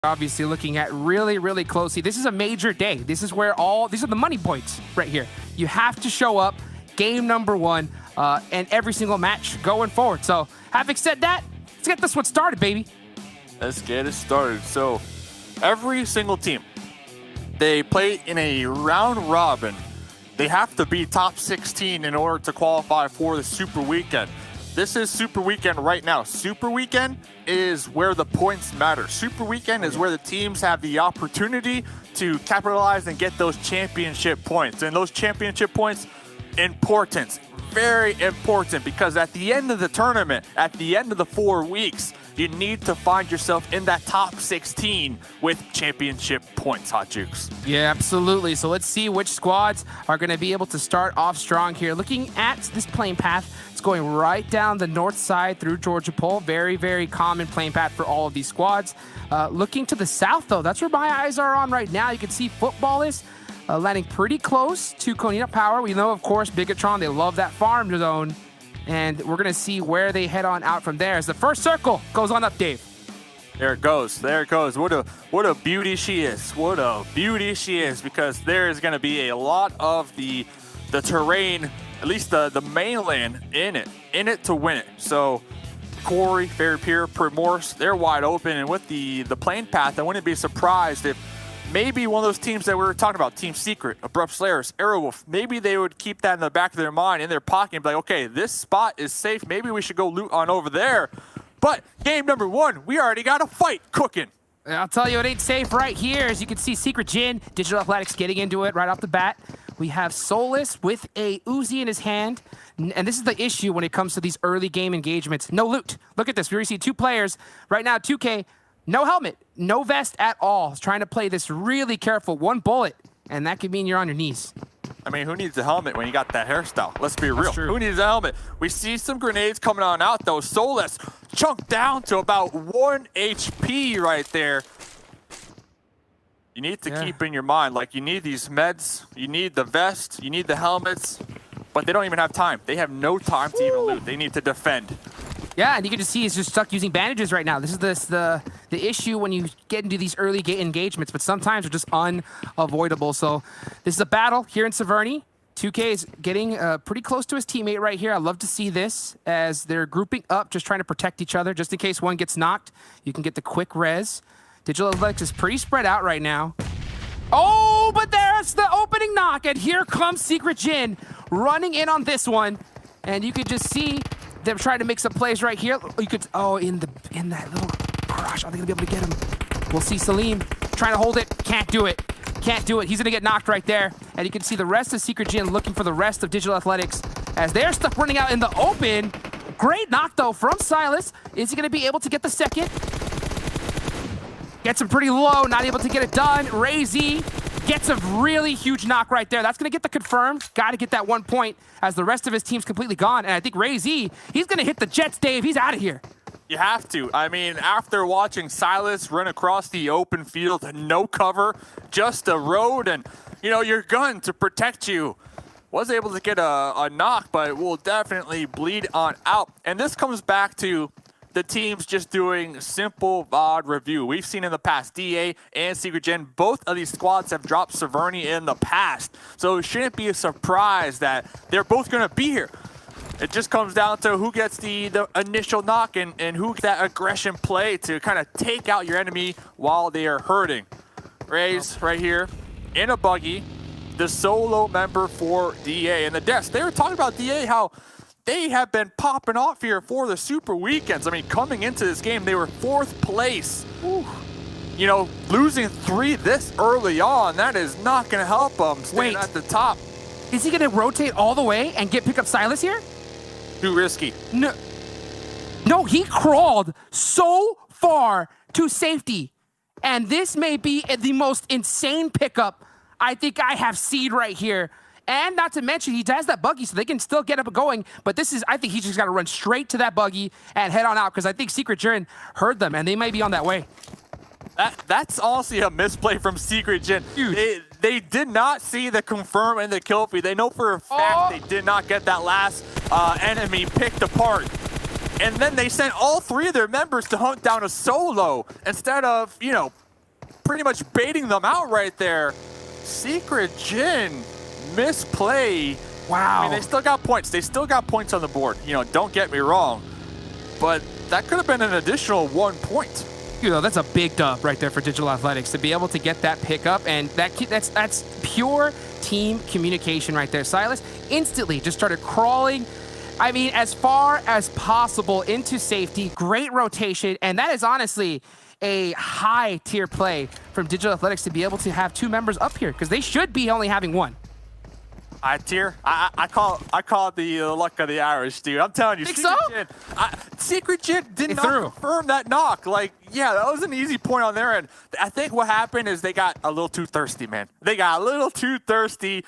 Obviously looking at really closely. This is a major day. This is where these are the money points right here. You have to show up game number one and every single match going forward. So having said that, let's get this one started, baby. Let's get it started. So every single team, they play in a round robin. They have to be top 16 in order to qualify for the Super Weekend. This is Super Weekend right now. Super Weekend is where the points matter. Super Weekend is where the teams have the opportunity to capitalize and get those championship points. And those championship points, important, very important, because at the end of the tournament, at the end of the 4 weeks, you need to find yourself in that top 16 with championship points, Hot Jukes. Yeah, absolutely. So let's see which squads are going to be able to start off strong here. Looking at this playing path, it's going right down the north side through Georgia Pole. Very common playing path for all of these squads. Looking to the south, though, that's where my eyes are on right now. You can see Football is landing pretty close to Konina Power. We know, of course, Bigatron, they love that farm zone. And we're going to see where they head on out from there as the first circle goes on up, Dave. There it goes. There it goes. What a beauty she is. What a beauty she is, because there is going to be a lot of the terrain, at least the mainland in it to win it. So Corey, Fairpier, Primorse, they're wide open. And with the plane path, I wouldn't be surprised if maybe one of those teams that we were talking about, Team Secret, Abrupt Slayers, Aerowolf, maybe they would keep that in the back of their mind, in their pocket, and be like, okay, this spot is safe. Maybe we should go loot on over there. But game number one, we already got a fight cooking. I'll tell you, it ain't safe right here. As you can see, Secret Jin, Digital Athletics getting into it right off the bat. We have Solus with a Uzi in his hand. And this is the issue when it comes to these early game engagements. No loot. Look at this. We already see 2 players. Right now, 2K, no helmet, no vest at all. He's trying to play this really careful. 1 bullet, and that could mean you're on your knees. I mean, who needs a helmet when you got that hairstyle? Let's be real. Who needs a helmet? We see some grenades coming on out, though. Solus chunked down to about 1 HP right there. You need to keep in your mind, like, you need these meds, you need the vest, you need the helmets, but they don't even have time. They have no time to even loot. They need to defend. Yeah, and you can just see he's just stuck using bandages right now. This is the issue when you get into these early engagements, but sometimes they're just unavoidable. So this is a battle here in Severny. 2K is getting pretty close to his teammate right here. I love to see this as they're grouping up, just trying to protect each other. Just in case one gets knocked, you can get the quick res. Digital Athletics is pretty spread out right now. Oh, but there's the opening knock, and here comes Secret Jin running in on this one. And you could just see them trying to make some plays right here. You could, in that little crush, are they gonna be able to get him? We'll see Salim trying to hold it. Can't do it. Can't do it. He's gonna get knocked right there. And you can see the rest of Secret Jin looking for the rest of Digital Athletics as they're stuck running out in the open. Great knock though from Silas. Is he gonna be able to get the second? Gets him pretty low, not able to get it done. Ray Z gets a really huge knock right there. That's going to get the confirmed. Got to get that 1 point as the rest of his team's completely gone. And I think Ray Z, he's going to hit the Jets, Dave. He's out of here. You have to. I mean, after watching Silas run across the open field, no cover, just a road and, your gun to protect you. Was able to get a knock, but will definitely bleed on out. And this comes back to the teams just doing simple VOD review. We've seen in the past, DA and Secret Gen, both of these squads have dropped Severny in the past. So it shouldn't be a surprise that they're both going to be here. It just comes down to who gets the initial knock and who gets that aggression play to kind of take out your enemy while they are hurting. Ray's right here in a buggy, the solo member for DA. And the deaths, they were talking about DA, how they have been popping off here for the Super Weekends. I mean, coming into this game, they were 4th place. Ooh. Losing 3 this early on, that is not going to help them staying at the top. Is he going to rotate all the way and pick up Silas here? Too risky. No, he crawled so far to safety. And this may be the most insane pickup I think I have seen right here. And not to mention, he has that buggy, so they can still get up and going. But I think he's just got to run straight to that buggy and head on out, because I think Secret Jin heard them, and they might be on that way. That's honestly a misplay from Secret Jin. They did not see the confirm and the kill feed. They know for a fact they did not get that last enemy picked apart. And then they sent all 3 of their members to hunt down a solo instead of, pretty much baiting them out right there. Secret Jin misplay. Wow. I mean, they still got points. They still got points on the board. You know, don't get me wrong. But that could have been an additional 1 point. You know, that's a big dub right there for Digital Athletics to be able to get that pickup, and that's pure team communication right there. Silas instantly just started crawling, I mean, as far as possible into safety. Great rotation, and that is honestly a high tier play from Digital Athletics to be able to have 2 members up here, because they should be only having 1. High tier? I call it the luck of the Irish, dude. I'm telling you. Think Secret so? Jin, Secret Jin did not threw. confirm that knock. Like, yeah, that was an easy point on their end. I think what happened is they got a little too thirsty, man. They got a little too thirsty.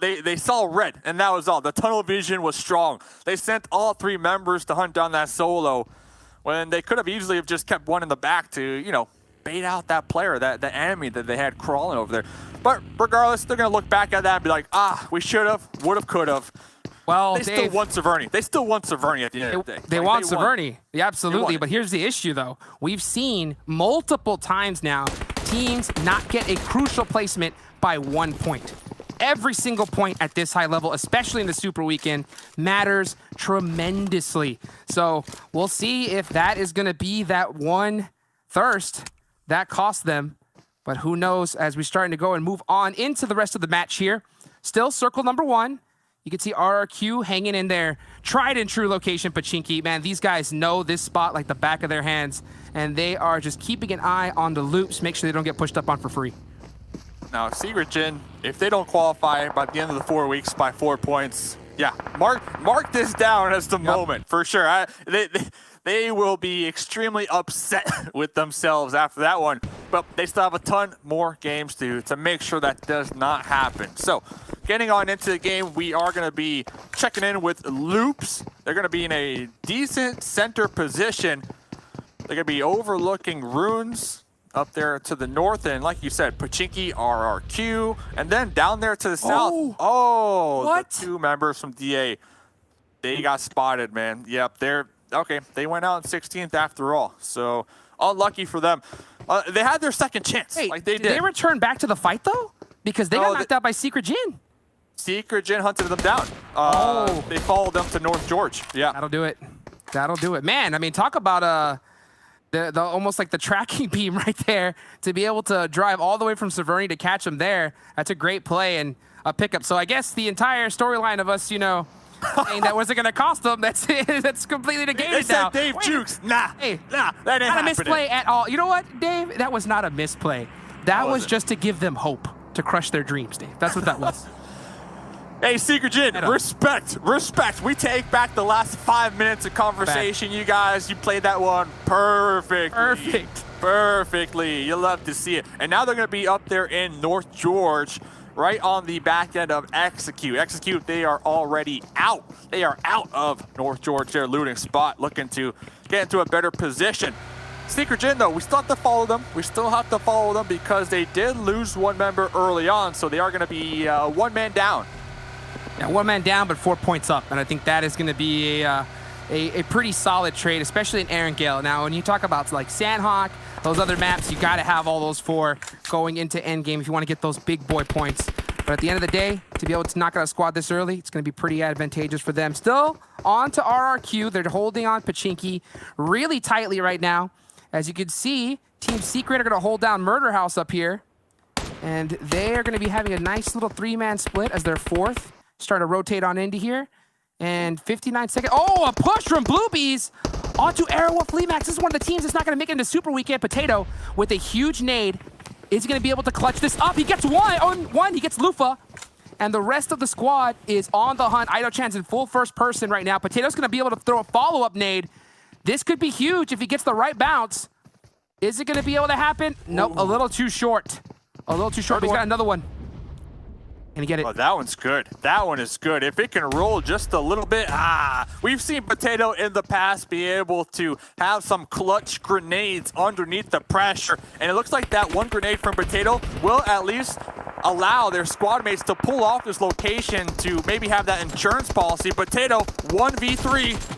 They saw red, and that was all. The tunnel vision was strong. They sent all 3 members to hunt down that solo when they could have easily have just kept one in the back to, you know, bait out that player, the enemy that they had crawling over there. But regardless, they're going to look back at that and be like, we should have, would have, could have. Well, they still want Severny. They still want Severny at the end of the day. They want Severny. Yeah, absolutely. But here's the issue, though. We've seen multiple times now teams not get a crucial placement by 1 point. Every single point at this high level, especially in the Super Weekend, matters tremendously. So we'll see if that is going to be that one thirst that cost them. But who knows as we're starting to go and move on into the rest of the match here. Still circle number 1. You can see RRQ hanging in there. Tried and true location, Pachinki. Man, these guys know this spot like the back of their hands, and they are just keeping an eye on the loops, make sure they don't get pushed up on for free. Now, Secret Jin, if they don't qualify by the end of the 4 weeks by 4 points, yeah, mark this down as the moment for sure. They will be extremely upset with themselves after that one, but they still have a ton more games to make sure that does not happen. So, getting on into the game, we are going to be checking in with Loops. They're going to be in a decent center position. They're going to be overlooking Runes up there to the north, and like you said, Pachinki, RRQ, and then down there to the south. Oh, what? The 2 members from DA. They got spotted, man. Yep, they went out in 16th after all. So unlucky for them. They had their second chance. Hey, like they did. Did they return back to the fight though? Because they got knocked out by Secret Jin. Secret Jin hunted them down. They followed them to North George. Yeah. That'll do it. That'll do it. Man, I mean, talk about the almost like the tracking beam right there to be able to drive all the way from Severny to catch them there. That's a great play and a pickup. So I guess the entire storyline of us, you know, saying that wasn't going to cost them, that's completely negated they said now. Dave Jukes. Nah, that ain't not happening. a misplay at all. You know what, Dave? That was not a misplay. That was just to give them hope to crush their dreams, Dave. That's what that was. Hey, Secret Jin, respect. We take back the last 5 minutes of conversation. You guys, you played that one perfectly. You love to see it. And now they're going to be up there in North George, right on the back end of Execute. Execute, they are already out. They are out of North George, their looting spot, looking to get into a better position. Secret Jin, though, we still have to follow them. Because they did lose 1 member early on, so they are going to be 1 man down. Yeah, 1 man down, but 4 points up, and I think that is going to be a pretty solid trade, especially in Aaron Gale. Now, when you talk about like Sandhawk, those other maps, you got to have all those 4 going into endgame if you want to get those big boy points. But at the end of the day, to be able to knock out a squad this early, it's going to be pretty advantageous for them. Still on to RRQ. They're holding on Pachinki really tightly right now. As you can see, Team Secret are going to hold down Murder House up here, and they are going to be having a nice little 3-man split as their 4th. Start to rotate on into here. And 59 seconds. Oh, a push from Bluebees onto Arrow Flea Max. This is one of the teams that's not going to make it into Super Weekend. Potato with a huge nade. Is he going to be able to clutch this up? He gets one. He gets Lufa. And the rest of the squad is on the hunt. Ido-chan's in full first person right now. Potato's going to be able to throw a follow-up nade. This could be huge if he gets the right bounce. Is it going to be able to happen? Nope, a little too short. But he's got another one. Can he get it? Oh, that one's good. That one is good. If it can roll just a little bit, we've seen Potato in the past be able to have some clutch grenades underneath the pressure, and it looks like that one grenade from Potato will at least allow their squad mates to pull off this location to maybe have that insurance policy. Potato 1v3.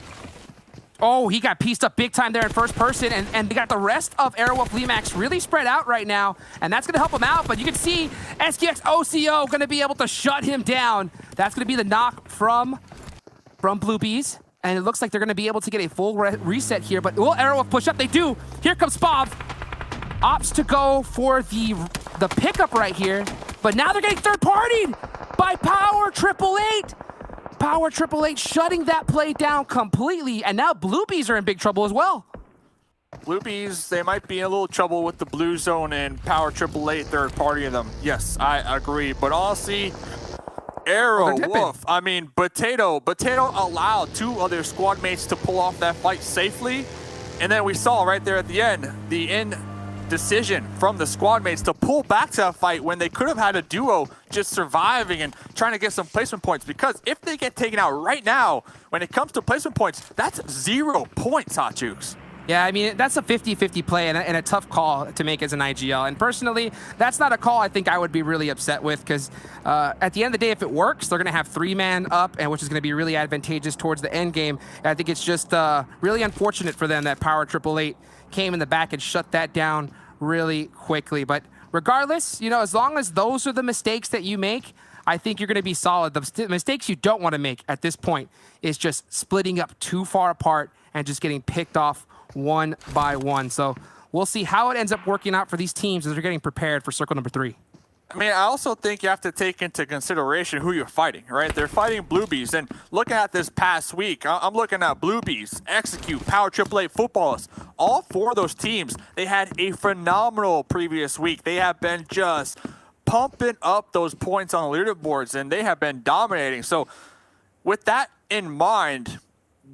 Oh, he got pieced up big time there in first person, and they got the rest of Airwolf Limax really spread out right now, and that's going to help him out. But you can see SKX OCO going to be able to shut him down. That's going to be the knock from Blue Bees, and it looks like they're going to be able to get a full reset here. But will Airwolf push up? They do. Here comes Pubg. Opts to go for the pickup right here, but now they're getting third-partied by Power 888. Power 888 shutting that play down completely, and now Blue Bees are in big trouble as well. Blue Bees, they might be in a little trouble with the blue zone and Power 888 third party of them. Yes, I agree. But honestly, Arrow Wolf, I mean, Potato allowed 2 of their squad mates to pull off that fight safely. And then we saw right there at the end, the decision from the squad mates to pull back to that fight when they could have had a duo just surviving and trying to get some placement points. Because if they get taken out right now, when it comes to placement points, that's 0 points, Hot Jukes. Yeah, I mean, that's a 50-50 play and a tough call to make as an IGL. And personally, that's not a call I think I would be really upset with, because at the end of the day, if it works, they're going to have 3-man up, and which is going to be really advantageous towards the end game. And I think it's just really unfortunate for them that Power 888 came in the back and shut that down really quickly. But regardless, you know, as long as those are the mistakes that you make, I think you're going to be solid. The mistakes you don't want to make at this point is just splitting up too far apart and just getting picked off one by one. So we'll see how it ends up working out for these teams as they're getting prepared for circle number 3. I mean, I also think you have to take into consideration who you're fighting, right? They're fighting Blue Bees, and looking at this past week, I'm looking at Blue Bees, Execute, Power 888, Footballists. All 4 of those teams, they had a phenomenal previous week. They have been just pumping up those points on the leaderboards, and they have been dominating. So with that in mind,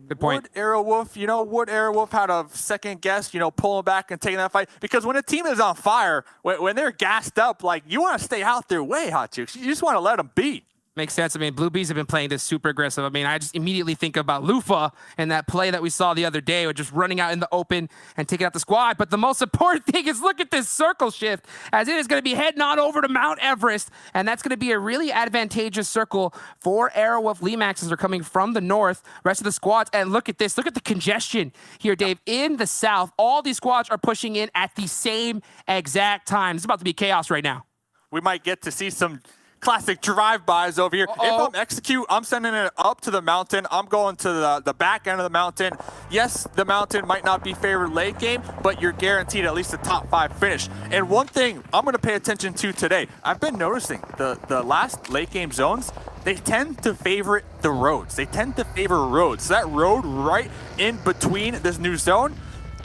good point. Would Airwolf had a second guess, pulling back and taking that fight? Because when a team is on fire, when they're gassed up, like, you want to stay out their way, Hot Chicks. You just want to let them beat. Makes sense. I mean, Blue Bees have been playing this super aggressive. I mean, I just immediately think about Lufa and that play that we saw the other day with just running out in the open and taking out the squad. But the most important thing is look at this circle shift, as it is going to be heading on over to Mount Everest. And that's going to be a really advantageous circle for Airwolf Limax as they're coming from the north, rest of the squads. And look at this. Look at the congestion here, Dave. In the south, all these squads are pushing in at the same exact time. It's about to be chaos right now. We might get to see some classic drive-bys over here. If I'm Execute, I'm sending it up to the mountain. I'm going to the back end of the mountain. Yes, the mountain might not be favored late game, but you're guaranteed at least a top 5 finish. And one thing I'm going to pay attention to today, I've been noticing the last late game zones, they tend to favor the roads. They tend to favor roads. So that road right in between this new zone,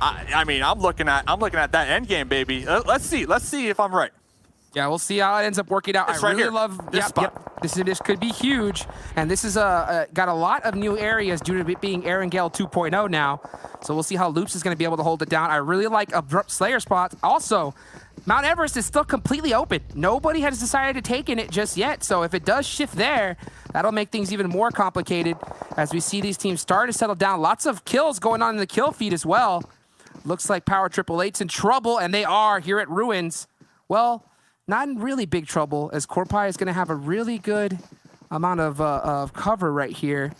I mean, I'm looking at that end game, baby. Let's see if I'm right. Yeah, we'll see how it ends up working out. It's I right really here. love this spot. This could be huge, and this is got a lot of new areas due to it being Erangel 2.0 now. So we'll see how Loops is going to be able to hold it down. I really like Abrupt Slayer spots. Also, Mount Everest is still completely open. Nobody has decided to take in it just yet. So if it does shift there, that'll make things even more complicated as we see these teams start to settle down. Lots of kills going on in the kill feed as well. Looks like Power 888's in trouble, and they are here at Ruins. Well, not in really big trouble, as Corpai is going to have a really good amount of cover right here.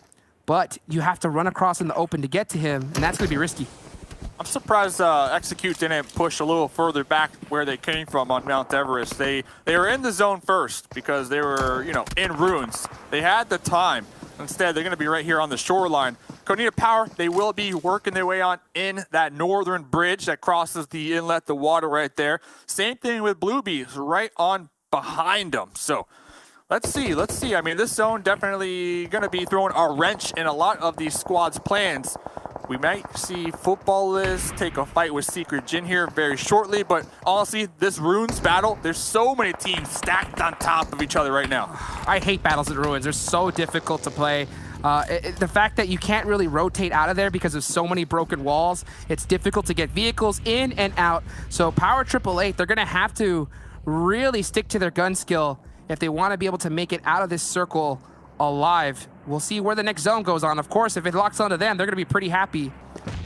But you have to run across in the open to get to him, and that's going to be risky. I'm surprised Execute didn't push a little further back where they came from on Mount Everest. They were in the zone first because they were, in Ruins. They had the time. Instead, they're going to be right here on the shoreline. Konita Power, they will be working their way on in that northern bridge that crosses the inlet, the water right there. Same thing with Blue Bees, right on behind them. So let's see. I mean, this zone definitely going to be throwing a wrench in a lot of these squads' plans. We might see Footballists take a fight with Secret Jin here very shortly, but honestly, this Ruins battle, there's so many teams stacked on top of each other right now. I hate battles at Ruins. They're so difficult to play. The fact that you can't really rotate out of there because of so many broken walls, it's difficult to get vehicles in and out. So Power 888, they're going to have to really stick to their gun skill if they want to be able to make it out of this circle alive. We'll see where the next zone goes on. Of course, if it locks onto them, they're going to be pretty happy.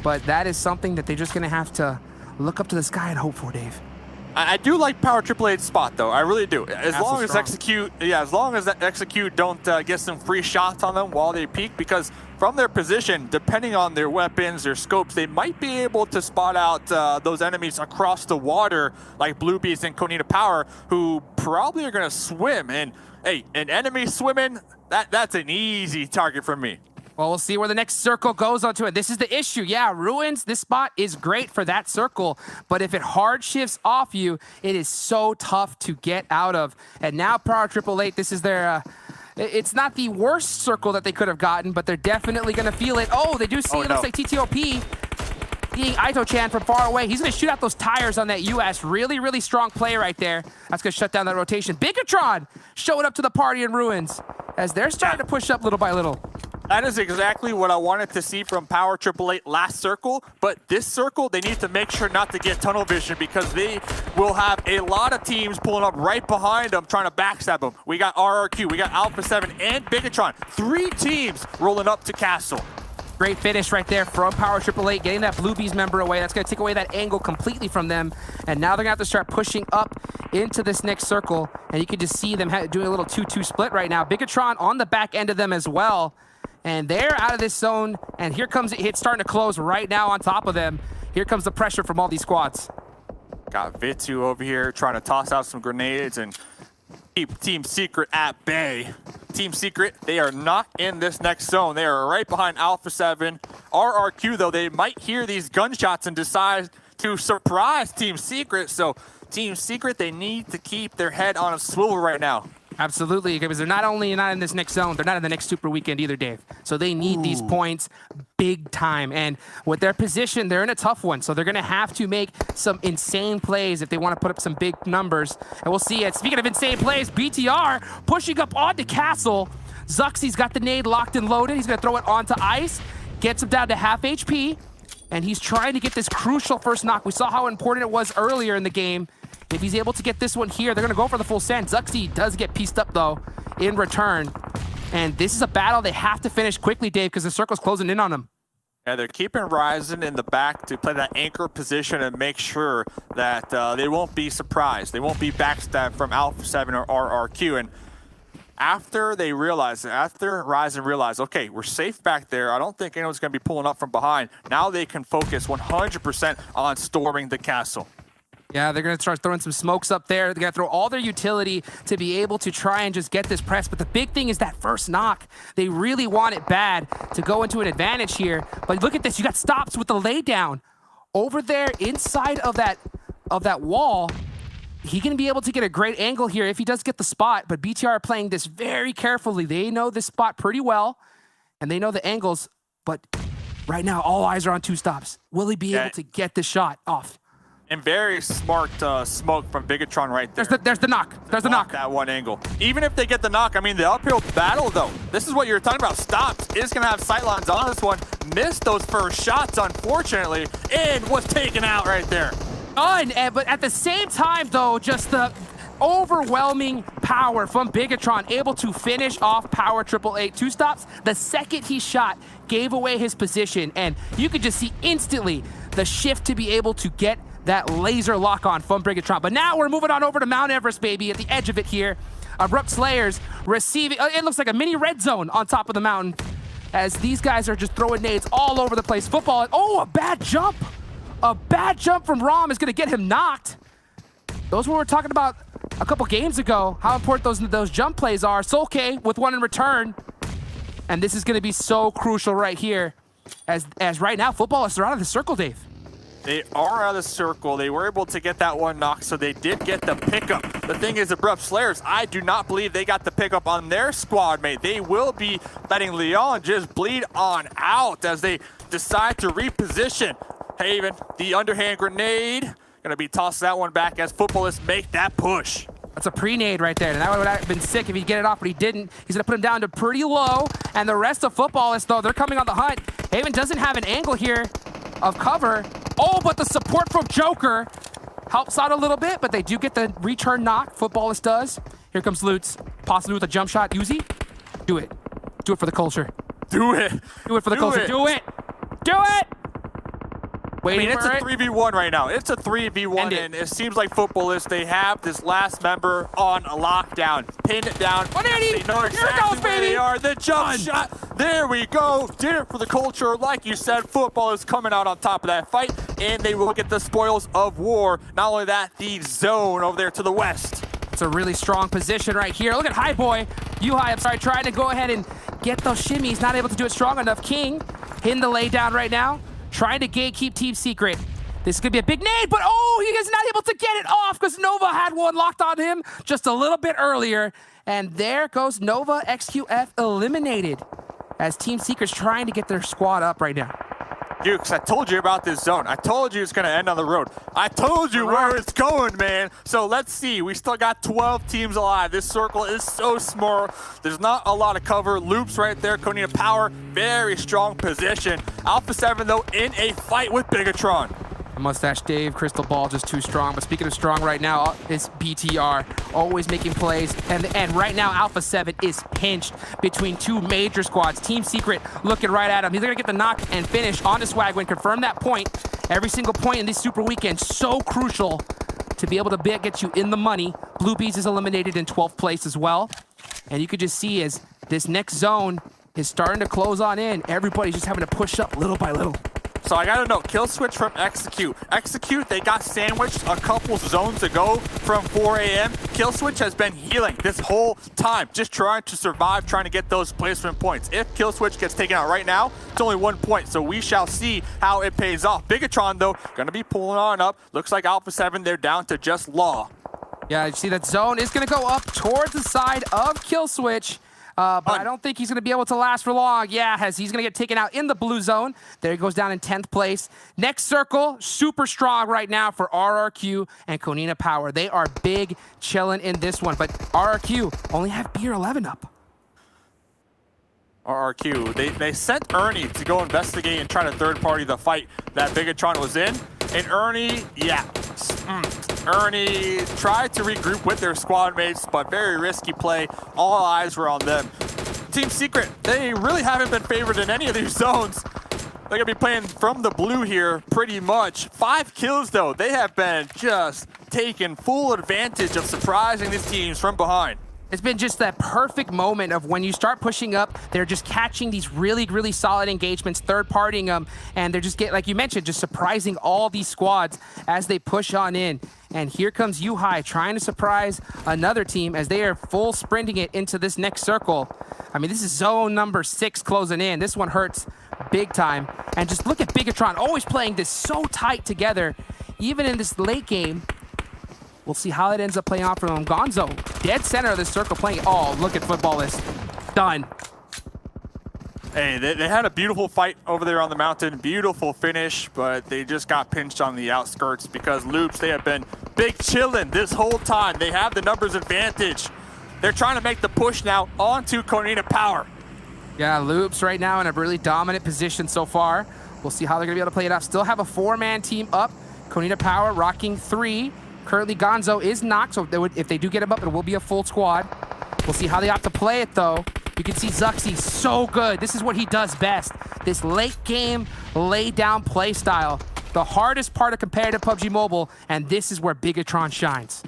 But that is something that they're just going to have to look up to the sky and hope for, Dave. I do like Power 888's spot, though. I really do. As long as strong. Execute don't get some free shots on them while they peek, because from their position, depending on their weapons, their scopes, they might be able to spot out those enemies across the water, like Blue Bees and Konita Power, who probably are going to swim. And hey, an enemy swimming, that's an easy target for me. Well, we'll see where the next circle goes onto it. This is the issue. Yeah, Ruins, this spot is great for that circle, but if it hard shifts off you, it is so tough to get out of. And now Power 888, this is their... it's not the worst circle that they could have gotten, but they're definitely going to feel it. Oh, they do see it. Looks like TTOP seeing Aito-chan from far away. He's going to shoot out those tires on that US. Really, really strong play right there. That's going to shut down that rotation. Bigatron showing up to the party in Ruins as they're starting to push up little by little. That is exactly what I wanted to see from Power 888 last circle, but this circle, they need to make sure not to get tunnel vision because they will have a lot of teams pulling up right behind them trying to backstab them. We got RRQ, we got Alpha 7, and Bigatron. 3 teams rolling up to Castle. Great finish right there from Power 888, getting that Blue Bees member away. That's going to take away that angle completely from them. And now they're going to have to start pushing up into this next circle. And you can just see them doing a little 2-2 split right now. Bigatron on the back end of them as well. And they're out of this zone, and here comes it. It's starting to close right now on top of them. Here comes the pressure from all these squads. Got Vitu over here trying to toss out some grenades and keep Team Secret at bay. Team Secret, they are not in this next zone. They are right behind Alpha 7. RRQ, though, they might hear these gunshots and decide to surprise Team Secret. So Team Secret, they need to keep their head on a swivel right now. Absolutely, because they're not only not in this next zone, they're not in the next Super Weekend either, Dave. So they need these points big time. And with their position, they're in a tough one. So they're going to have to make some insane plays if they want to put up some big numbers. And we'll see it. Speaking of insane plays, BTR pushing up onto Castle. Zuxy's got the nade locked and loaded. He's going to throw it onto Ice. Gets him down to half HP. And he's trying to get this crucial first knock. We saw how important it was earlier in the game. If he's able to get this one here, they're going to go for the full send. Zuxy does get pieced up, though, in return. And this is a battle they have to finish quickly, Dave, because the circle's closing in on them. Yeah, they're keeping Ryzen in the back to play that anchor position and make sure that they won't be surprised. They won't be backstabbed from Alpha 7 or RRQ. And after Ryzen realized, okay, we're safe back there. I don't think anyone's going to be pulling up from behind. Now they can focus 100% on storming the castle. Yeah, they're going to start throwing some smokes up there. They're going to throw all their utility to be able to try and just get this press. But the big thing is that first knock. They really want it bad to go into an advantage here. But look at this. You got stops with the laydown. Over there inside of that wall, he can be able to get a great angle here if he does get the spot. But BTR are playing this very carefully. They know this spot pretty well, and they know the angles. But right now, all eyes are on 2 stops. Will he be able to get the shot off? And very smart smoke from Bigatron right there. There's the knock. There's the knock. That one angle. Even if they get the knock, I mean, the uphill battle, though, this is what you're talking about. Stops is going to have sightlines on this one. Missed those first shots, unfortunately, and was taken out right there. But at the same time, though, just the overwhelming power from Bigatron, able to finish off Power 888. 2 stops. The second he shot, gave away his position, and you could just see instantly the shift to be able to get that laser lock on from Bigatron. But now we're moving on over to Mount Everest, baby, at the edge of it here. Abrupt Slayers receiving, it looks like a mini red zone on top of the mountain as these guys are just throwing nades all over the place. Football, oh, a bad jump. A bad jump from Rom is gonna get him knocked. Those we were talking about a couple games ago, how important those jump plays are. Solke with one in return. And this is gonna be so crucial right here as right now, footballists are out of the circle, Dave. They are out of the circle. They were able to get that one knock, so they did get the pickup. The thing is, Abrupt Slayers, I do not believe they got the pickup on their squad mate. They will be letting Leon just bleed on out as they decide to reposition. Haven, the underhand grenade, gonna be tossing that one back as footballists make that push. That's a pre-nade right there. And that would have been sick if he'd get it off, but he didn't. He's gonna put him down to pretty low. And the rest of footballists, though, they're coming on the hunt. Haven doesn't have an angle here of cover. Oh, but the support from Joker helps out a little bit, but they do get the return knock. Footballist does. Here comes Lutz, possibly with a jump shot. Uzi, do it. Do it for the culture. Do it. Do it for the culture. Do it. Do it. Waiting it's for a it. 3v1 right now. It's a 3v1, End it. and it seems like footballists, they have this last member on a lockdown. Pin it down. 180. They know Here it exactly goes, where baby. they are. The jump shot. There we go. Did it for the culture. Like you said, football is coming out on top of that fight, and they will get the spoils of war. Not only that, the zone over there to the west. It's a really strong position right here. Look at High Boy. Yuhai, I'm sorry, trying to go ahead and get those shimmies. Not able to do it strong enough. King hitting the lay down right now. Trying to gatekeep Team Secret. This is going to be a big nade, but oh, he is not able to get it off because Nova had one locked on him just a little bit earlier. And there goes Nova. XQF eliminated as Team Secret's trying to get their squad up right now. Dukes, I told you about this zone. I told you it's going to end on the road. I told you where it's going, man. So let's see. We still got 12 teams alive. This circle is so small. There's not a lot of cover. Loops right there. Konina Power, very strong position. Alpha 7, though, in a fight with Bigatron. Mustache Dave, Crystal Ball just too strong. But speaking of strong right now, it's BTR always making plays. And right now, Alpha 7 is pinched between two major squads. Team Secret looking right at him. He's going to get the knock and finish on the Swagwin. Confirm that point. Every single point in this Super Weekend, so crucial to be able to get you in the money. Blue Bees is eliminated in 12th place as well. And you could just see as this next zone is starting to close on in, everybody's just having to push up little by little. So I gotta know, kill switch from Execute. Execute, they got sandwiched a couple zones ago from 4 a.m. Kill switch has been healing this whole time, just trying to survive, trying to get those placement points. If kill switch gets taken out right now, it's only 1 point, so we shall see how it pays off. Bigatron, though, gonna be pulling on up. Looks like Alpha 7, they're down to just Law. Yeah, you see that zone is going to go up towards the side of kill switch. But I don't think he's going to be able to last for long. Yeah, as he's going to get taken out in the blue zone. There he goes down in 10th place. Next circle, super strong right now for RRQ and Konina Power. They are big chilling in this one, but RRQ only have Beer 11 up. RRQ, they sent Ernie to go investigate and try to third-party the fight that Bigatron was in. And Ernie, Ernie tried to regroup with their squad mates, but very risky play. All eyes were on them. Team Secret, they really haven't been favored in any of these zones. They're gonna be playing from the blue here pretty much. 5 kills though. They have been just taking full advantage of surprising these teams from behind. It's been just that perfect moment of when you start pushing up, they're just catching these really, really solid engagements, third-partying them, and they're just like you mentioned, just surprising all these squads as they push on in. And here comes Yuhai trying to surprise another team as they are full sprinting it into this next circle. I mean, this is zone number 6 closing in. This one hurts big time. And just look at Bigatron always playing this so tight together, even in this late game. We'll see how it ends up playing out for them. Gonzo, dead center of this circle playing. Oh, look at Footballist. Done. Hey, they had a beautiful fight over there on the mountain. Beautiful finish, but they just got pinched on the outskirts because Loops, they have been big chillin' this whole time. They have the numbers advantage. They're trying to make the push now onto Konina Power. Yeah, Loops right now in a really dominant position so far. We'll see how they're going to be able to play it out. Still have a 4-man team up. Konina Power rocking 3. Currently, Gonzo is knocked, so if they do get him up, it will be a full squad. We'll see how they opt to play it, though. You can see Zuxi so good. This is what he does best. This late game, lay down play style. The hardest part of competitive PUBG Mobile, and this is where Bigatron shines.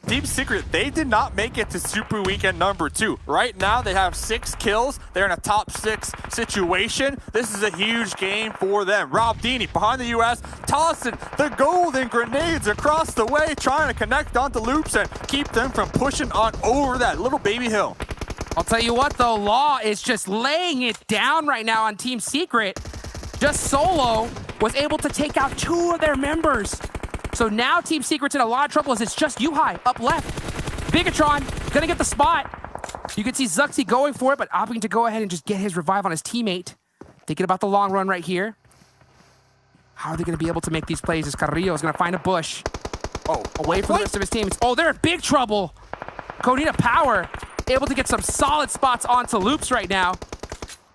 Team Secret, they did not make it to Super Weekend number 2. Right now, they have 6 kills. They're in a top 6 situation. This is a huge game for them. Rob Deeney behind the US, tossing the golden grenades across the way, trying to connect onto Loops and keep them from pushing on over that little baby hill. I'll tell you what, though, Law is just laying it down right now on Team Secret. Just solo was able to take out 2 of their members. So now Team Secret's in a lot of trouble as it's just Yuhai up left. Bigatron gonna get the spot. You can see Zuxi going for it, but opting to go ahead and just get his revive on his teammate. Thinking about the long run right here. How are they gonna be able to make these plays as Carrillo is gonna find a bush. Oh, away from the rest of his teammates. Oh, they're in big trouble. Konina Power able to get some solid spots onto Loops right now.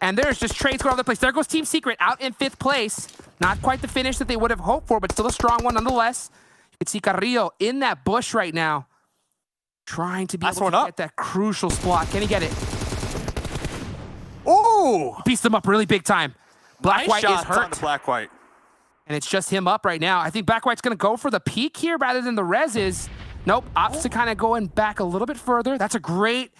And there's just trades going all over the place. There goes Team Secret out in 5th place. Not quite the finish that they would have hoped for, but still a strong one nonetheless. You can see Carrillo in that bush right now, trying to be able to get that crucial spot. Can he get it? Oh! Pieced them up really big time. Black-White is hurt. On the Black-White. And it's just him up right now. I think Black White's going to go for the peak here rather than the reses. Nope, opts to kind of going back a little bit further. That's a great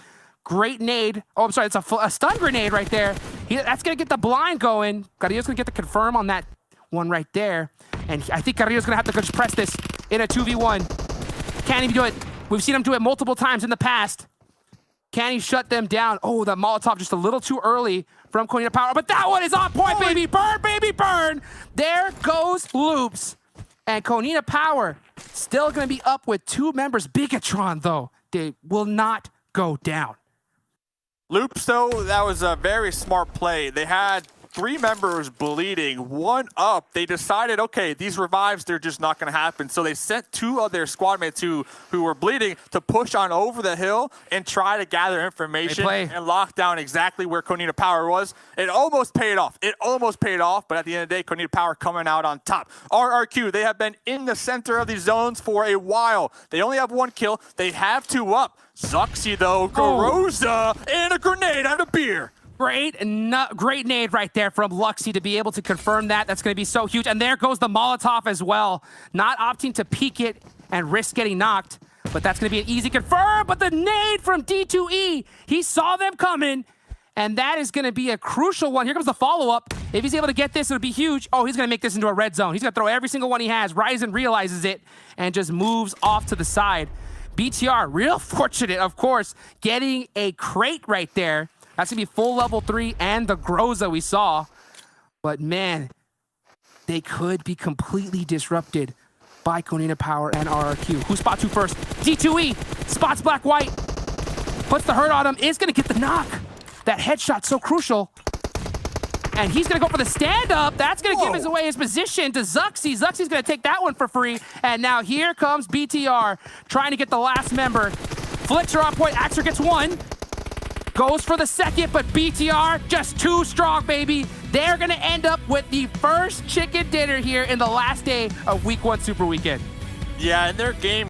nade. Oh, I'm sorry, it's a stun grenade right there. That's going to get the blind going. Carrillo's going to get the confirm on that one right there. And I think Carrillo's going to have to just press this in a 2v1. Can he do it? We've seen him do it multiple times in the past. Can he shut them down? Oh, the Molotov just a little too early from Konina Power. But that one is on point, baby. Burn, baby, burn. There goes Loops. And Konina Power still going to be up with 2 members. Bigatron, though, they will not go down. Loops, though, that was a very smart play. They had 3 members bleeding, 1 up. They decided, okay, these revives, they're just not going to happen. So they sent 2 of their squad mates who were bleeding to push on over the hill and try to gather information and lock down exactly where Konina Power was. It almost paid off. It almost paid off, but at the end of the day, Konina Power coming out on top. RRQ, they have been in the center of these zones for a while. They only have 1 kill. They have 2 up. Zuxi, though, Garoza, and a grenade out of beer. Great nade right there from Luxy to be able to confirm that. That's going to be so huge. And there goes the Molotov as well. Not opting to peek it and risk getting knocked. But that's going to be an easy confirm. But the nade from D2E, he saw them coming. And that is going to be a crucial one. Here comes the follow-up. If he's able to get this, it'll be huge. Oh, he's going to make this into a red zone. He's going to throw every single one he has. Ryzen realizes it and just moves off to the side. BTR, real fortunate, of course, getting a crate right there. That's going to be full level 3 and the Groza we saw. But man, they could be completely disrupted by Konina Power and RRQ. Who spots who first? D2E spots Black White. Puts the hurt on him. Is going to get the knock. That headshot so crucial. And he's going to go for the stand-up. That's going to give away his position to Zuxi. Zuxi's going to take that one for free. And now here comes BTR trying to get the last member. Flicks are on point. Axer gets 1. Goes for the second, but BTR just too strong, baby. They're going to end up with the first chicken dinner here in the last day of Week 1 Super Weekend. Yeah, and their game